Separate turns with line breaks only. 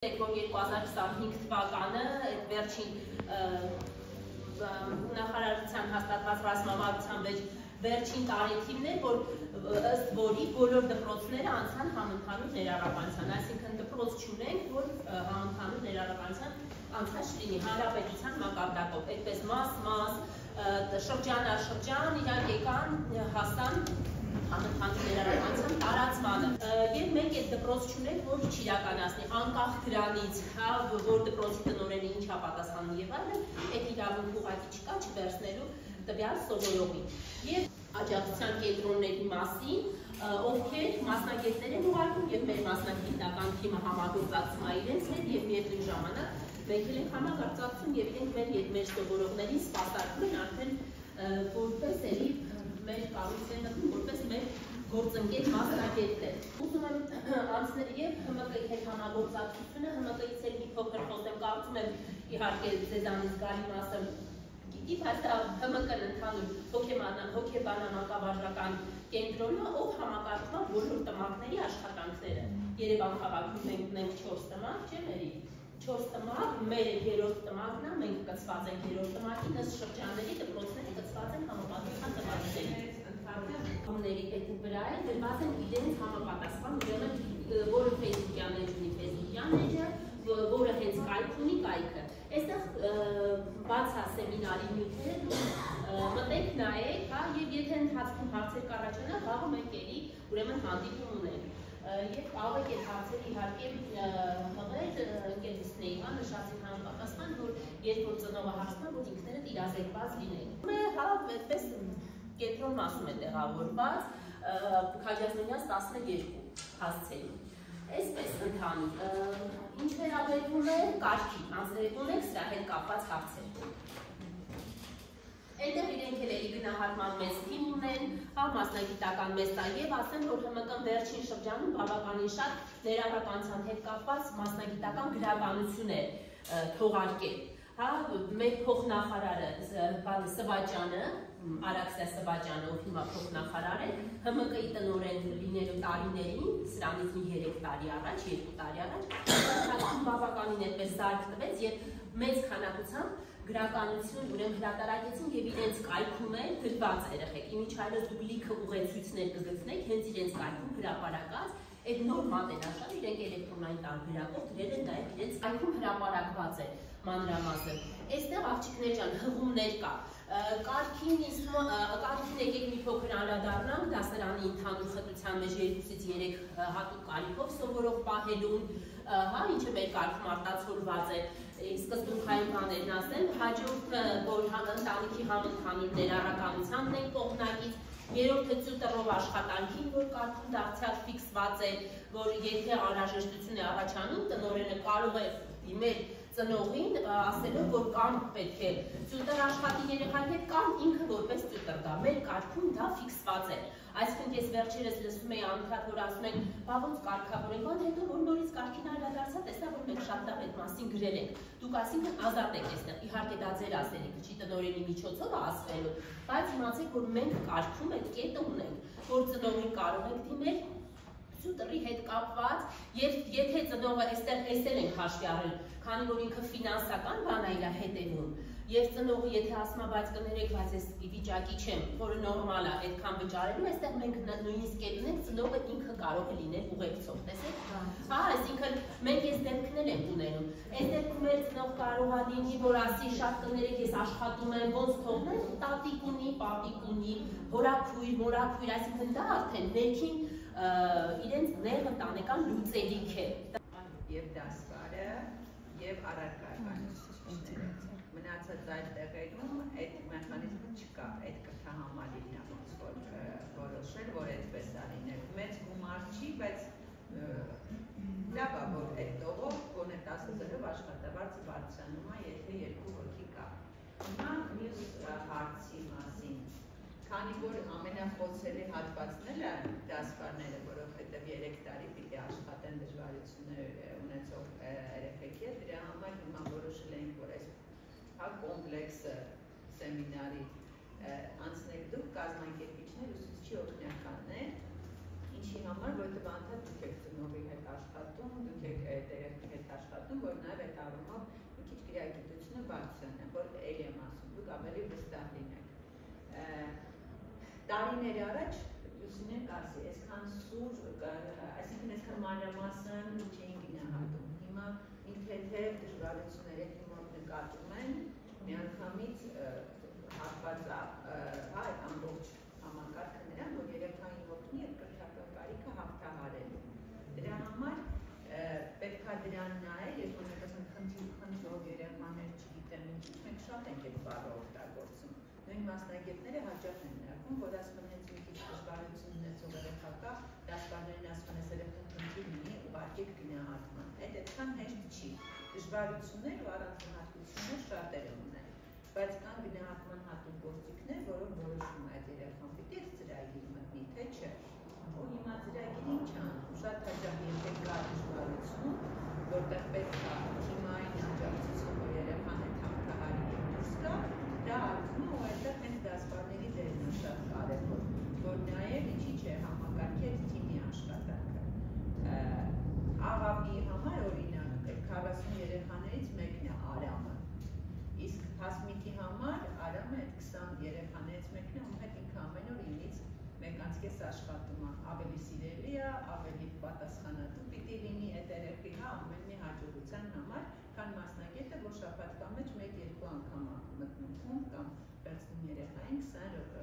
Որ 2025 թվականը այդ վերջին նախարարության հաստատված ռազմավարության մեջ վերջին տարեթիվն էր, որ ըստ որի բոլոր դպրոցները անցան համընդհանուր ներառականության, այսինքն դպրոց չունենք, որ համընդհանուր ներառականության անցած չլինի հանրապետության մակարդակով, այդպես մաս, շրջան, իրանք եկան, հասան համընդհանուր ներառականության տարածմանը եւ մենք այդ դպրոց չունենք, որ չիրականացնի անկախ դրանից, որ դպրոցի տնօրենը ինչ պատասխանում եւ այլն, այդ իրավունք ուղղակի չկա չվերցնելու տվյալ սովորողին։ Եվ աջակցության կենտրոնների մասին, ովքեր մասնագետներ են ուղարկում եւ մեր մասնագիտական թիմը համագործակցում է իրենց հետ եւ միևնույն ժամանակ մենք ենք համագործակցում եւ իրենք մեր սովորողներին սպասարկում են արդեն որպես էլի մեր կառույցները որպես մեր գործընկեր մասնագետներ։ Ուզում եմ անցնել եւ ՀՄԿ-ի հետ համագործակցությունը, ՀՄԿ-ից էլ մի փոքր խոսեմ, կարծում եմ իհարկե ձեզանից գալի մասը գիտի, բայց ՀՄԿ-ն ընդհանուր հոգեբանական կենտրոնը, ով համակարգում է բոլոր տմակների աշխատանքները։ Երևան քաղաքում մենք ունենք 4 տմակ, չէ՞ մերի։ 4 տմակ, մեր 3-րդ տմակն է, մենք կցված ենք 3-րդ տմակին, ըստ շրջանների դպրոցները կցված են համապատասխան տմակների։ Համների այդ վրա է դրված են իրենց համապատասխան, ուրեմն որը ֆեյսբուքյան էջ ունի ֆեյսբուքյան էջը, որը հենց կայք ունի կայքը։ Այստեղ բաց է սեմինարի նյութերը, մտեք նայեք, եւ եթե ընթացքում հարցեր կառաջանա, վաղը մենք էլի ուրեմն հանդիպում ունենք։ Եվ կարող եք այդ հարցերը իհարկե հղել ընկերությունների, նշեցին համապատասխան, որ երբ որ ծնողը հարցնա, որ ինքներդ իրազեկված լինեն։ Այդպես կենտրոն մասում է տեղավորված Քաջազնոնյան 12 հասցեին։ Այսպես ընդհանուր, ինչ վերաբերվում է կարգին, անձրևում եք սրա հետ կապված հարցեր։ Այդտեղ իրենք էլ էլի գնահատման մեծ թիմ ունեն, մասնագիտական մեծ տան եւ ասեմ, որ ՀՄԿ-ն վերջին շրջանում բավականին շատ ներառականության հետ կապված մասնագիտական գրականություն է թողարկել։ Մեր փոխնախարարը Սվաճյանը, Արաքսիա Սվաճյանը, ով հիմա փոխնախարար է, ՀՄԿ-ի տնօրեն լինելու տարիներին, սրանից մի 3 տարի առաջ, 2 տարի առաջ, բավականին այդպես զարկ տվեց եւ մեծ քանակությամբ գրականություն ուրեմն հրատարակեցին եւ իրենց կայքում է գրված երեխեք։ Իմիջիայլոց դուք լիքը ուղեցույցներ կգտնեք, հենց իրենց կայքում հրապարակած, այդ նոր մատենաշար իրենք էլեկտրոնային տարբերակով դրել են նաեւ իրենց կայքում հրապարակված է մանրամասն։ Այստեղ աղջիկներ ջան հղումներ կա։ Կարգին եկեք մի փոքր անդրադառնանք դասարանի ընդհանուր խտության մեջ 2-ից 3 հատուկ կարիքով սովորող պահելուն, ինչը մեր կարգում արտացոլված է։ Սկզբունքային բաներն ասեմ, հաջորդը, որ ընտանիքի համընդհանուր ներառականությանն են կողմնակից, երրորդը ծուտռով աշխատանքին, որ կարգում դարձյալ ֆիքսված է, որ եթե անհրաժեշտություն է առաջանում, տնօրենը կարող է դիմել ծնողին ասելով, որ կամ պետք է ծուտր աշխատի երեխայի հետ, կամ ինքը որպես ծուտր գա։ Մեր կարգում դա ֆիքսված է։ Այսինքն ես վերջերս լսում էի անդադար, որ ասում են, բա ոնց կարգավորենք, ոնց հետո որ նորից կարգին անդրադարձա, տեսա, որ մենք շատ լավ այդ մասին գրել ենք։ Դուք այսինքն ազատ եք այստեղ։ Իհարկե դա ձեր ասելիքը չի տնօրենի միջոցով ասվելու, բայց իմացեք, որ մենք կարգում այդ կետը ունենք, որ ծնողին կարող եք դիմել ծուտրի հետ կապված, եւ եթե ծնողը այստեղ ենք հաշվի առել, քանի որ ինքը ֆինանսական բան է իր հետևում, եւ ծնողը եթե ասում է, բայց կներեք, բայց ես ի վիճակի չեմ, որը նորմալ է այդքան վճարելու, այստեղ մենք նույնիսկ կերնենք ծնողը ինքը կարող է լինել ուղեկցող, տեսեք։ Այսինքն մենք այս դեպքն ենք ունենում։ Այդ դեպքում էլ ծնող կարող է լինի, որ ասի շատ կներեք, ես աշխատում եմ, ոնց թողնել, տատիկ ունի, պապիկ ունի, հորաքույր, մորաքույր, այսինքն դա արդեն ներքին իրենց ներընտանեկան լուծելիք է։
Եվ դասվարը, եւ առարկականությունները։ Մնացած այդ տեղերում այդ մեխանիզմը չկա, այդ կրթահամալիրն է ոնց որ որոշել, որ այդպես է լինել։ Մեծ գումար չի, բայց լավ է, որ այդ տողով գոնե 10,000-ով աշխատավարձը բարձրանում է, եթե 2 հոգի կա։ Հիմա մյուս հարցի մասին, քանի որ ամենախոցելի հատվածն է դասվարները, որովհետև 3 տարի պիտի աշխատեն դժվարություններ ունեցող երեխեքի հետ, դրա համար հիմա որոշել ենք, որ այս կոմպլեքսը սեմինարի անցնեք դուք կազմակերպիչներ, ուսուցչի օգնականներ, ինչի համար, որովհետև անդադ դուք եք ծնողի հետ աշխատում, դուք եք երեխայի հետ աշխատում, որ նաև այդ առումով մի քիչ գրագիտությունը բարձրանա, որ էլի եմ ասում, դուք ավելի վստահ լինեք։ Տարիներ առաջ Լուսինեն կասի, այսքան սուր, այսինքն այսքան մանրամասն չէին գնահատում։ Հիմա ինքնեթև դժվարությունները հիմա նկատում են, միանգամից հատված այդ ամբողջ համակարգը նրան, որ երեխային օգնի այդ կրթական կարիքը հաղթահարելու։ Դրա համար պետք է դրան նայել, երբ որ մենք ասենք խնդրող երեխաներ, չգիտեմ ինչի, մենք շատ ենք այդ բառը օգտագործում։ Նույն մասնագետները հաճախ են ներկում, որ ասում են հենց մի քիչ դժվարություն ունեցող երեխա կա, դասկարներին ասում են այս երեխան խնդիր ունի, ուղարկեք գնահատման։ Այդ այդքան հեշտ չի։ Դժվարություններ ու առանձնահատկություններ շատերը ունեն, բայց կան գնահատման հատուկ գործիքներ, որոնք որոշում է այդ երեխան պիտի ծրագիր մտնի, թե չէ։ Ու հիմա ծրագիրը ինչ անում, շատ հաճախ եթե կա դժվարություն, որտեղ պետք է թիմային աջակցություն, որ երեխան այդ հաղթահարի և դուրս գա, դա արվում է ու այդտեղ հենց դասպանների դերն է շատ կարևոր, որ նաև ինչի չէ համակարգի այդ թիմի աշխատանքը։ Աղավի համար օրինակ 40 երեխաներից մեկն է Արամը, իսկ Հասմիկի համար Արամը այդ 20 երեխաներից մեկն է, ում հետ ինքը ամեն օր ինձ մեկ-անց աշխատում է, ավելի սիրելի է, ավելի պատասխանատու պիտի լինի այդ երեխի ամեն մի հաջողության համար, քան մասնագետը, որ շաբաթվա մեջ 1-2 անգամ մտնում խումբ կամ վերցնում երեխային 20 րոպե